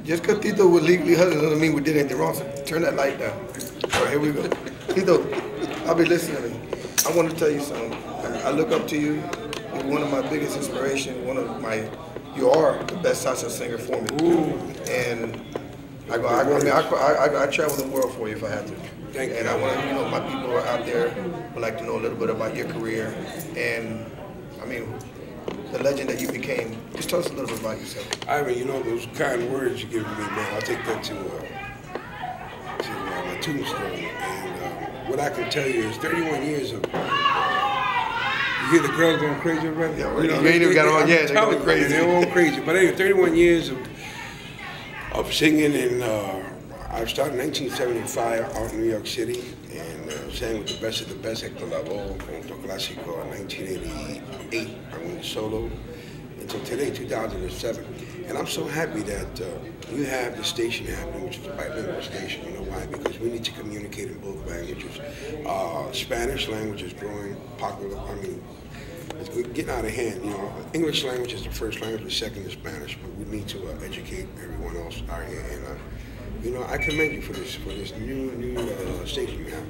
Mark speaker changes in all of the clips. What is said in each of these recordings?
Speaker 1: Just because Tito was legally husband doesn't mean we did anything wrong. So turn that light down. All right, here we go. Tito, I'll be listening to me. I want to tell you something. I look up to you. You're one of my biggest inspirations. You are the best salsa singer for me. Ooh. And I travel the world for you if I have to.
Speaker 2: Thank you.
Speaker 1: And I want to, my people who are out there would like to know a little bit about your career. And, the legend that you became. Just tell us a little bit about yourself.
Speaker 2: Ivan, those kind words you give me, man, I'll take that to my tombstone. And what I can tell you is 31 years of... You hear the girls going crazy already?
Speaker 1: Yeah, we ain't even got on yet. They're going crazy.
Speaker 2: They're going crazy. But anyway, 31 years of singing, and I started in 1975 out in New York City, and sang with the best of the best, Hector Lavoe, Conto Clásico in 1988. I went solo until today, 2007. And I'm so happy that you have the station happening, which is a bilingual station. You know why? Because we need to communicate in both languages. Spanish language is growing popular. It's getting out of hand. English language is the first language, the second is Spanish, but we need to educate everyone else out here. And I commend you for this new station you have.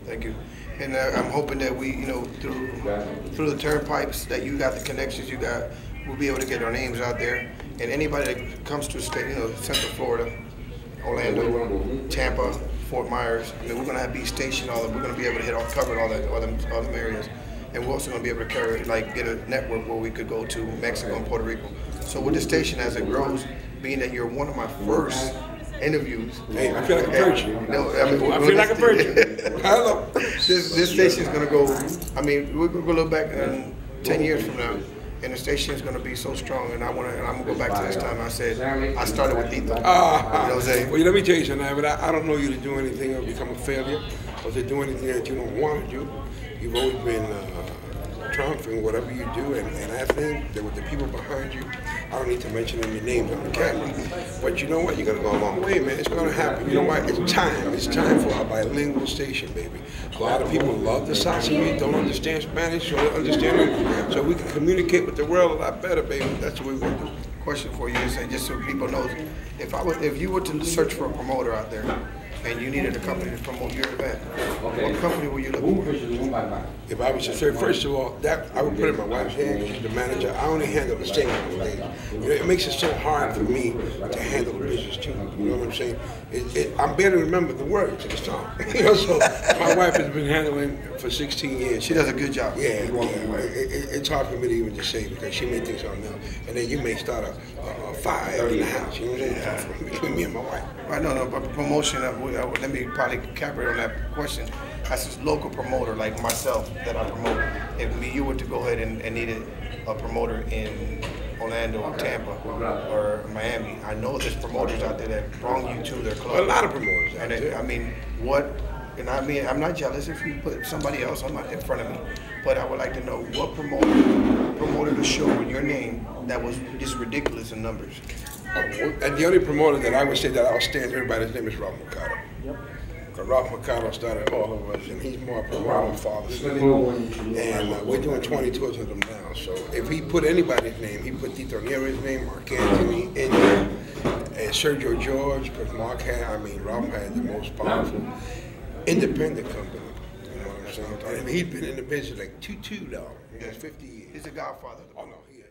Speaker 1: Thank you. And I'm hoping that we, through the turnpipes, that you got the connections you got, we'll be able to get our names out there. And anybody that comes to a state, Central Florida, Orlando, Tampa, Fort Myers, we're going to have be stationed all of. We're going to be able to cover all them areas. And we're also going to be able to get a network where we could go to Mexico and Puerto Rico. So with the station as it grows, being that you're one of my first interviews.
Speaker 2: Hey, I feel like a virgin.
Speaker 1: I
Speaker 2: feel like a virgin. Hello.
Speaker 1: This station's going to go, we're going to look back 10 years from now, and the station is going to be so strong, and I'm going to go back to this time I said, I started with Tito. You know what I'm saying?
Speaker 2: Well, let me tell you something, but I don't know you to do anything or become a failure, or to do anything that you don't want to do. You've always been triumphant, whatever you do, and I think that with the people behind you, I don't need to mention any names on the camera, but you know what? You're going to go a long way, man. It's going to happen. You know what? It's time. It's time for a bilingual station, baby. A lot of people love the salsa music, don't understand Spanish, or understand English, so we can communicate with the world a lot better, baby. That's what we're going to do.
Speaker 1: Question for you is, just so people know, if you were to search for a promoter out there, and you needed a company to promote your event, what company were you looking for?
Speaker 2: If I was to say, first of all, I would put it in my wife's hand. She's the manager. I only handle the singing on stage. It makes it so hard for me to handle the business too. You know what I'm saying? I'm barely remember the words to the song. So my wife has been handling for 16 years.
Speaker 1: She does a good job.
Speaker 2: Yeah. It's hard for me to even just say because she may think something else, and then you may start a fire in the house. You know what I'm saying? Between me and my wife.
Speaker 1: Right. No. But promotion. Let me probably elaborate on that question. As a local promoter like myself that I promote, if you were to go ahead and needed a promoter in Orlando or Tampa or Miami, I know there's promoters out there that brought you to their club.
Speaker 2: A lot of promoters out there.
Speaker 1: I'm not jealous if you put somebody else in front of me, but I would like to know what promoted a show with your name that was just ridiculous in numbers.
Speaker 2: And the only promoter that I would say that outstands everybody's name is Ralph Mercado. Yep. Because Ralph Mercado started all of us, and he's more a promoter father. And we're doing 20 tours with him now. So if he put anybody's name, he put Tito Nieves' name, Mark Anthony, in there, and Sergio George, because Ralph had the most powerful independent company. You know what I'm saying? And he's been in the business like 2 now. He has 50 years.
Speaker 1: He's a godfather.
Speaker 2: Oh no, he is.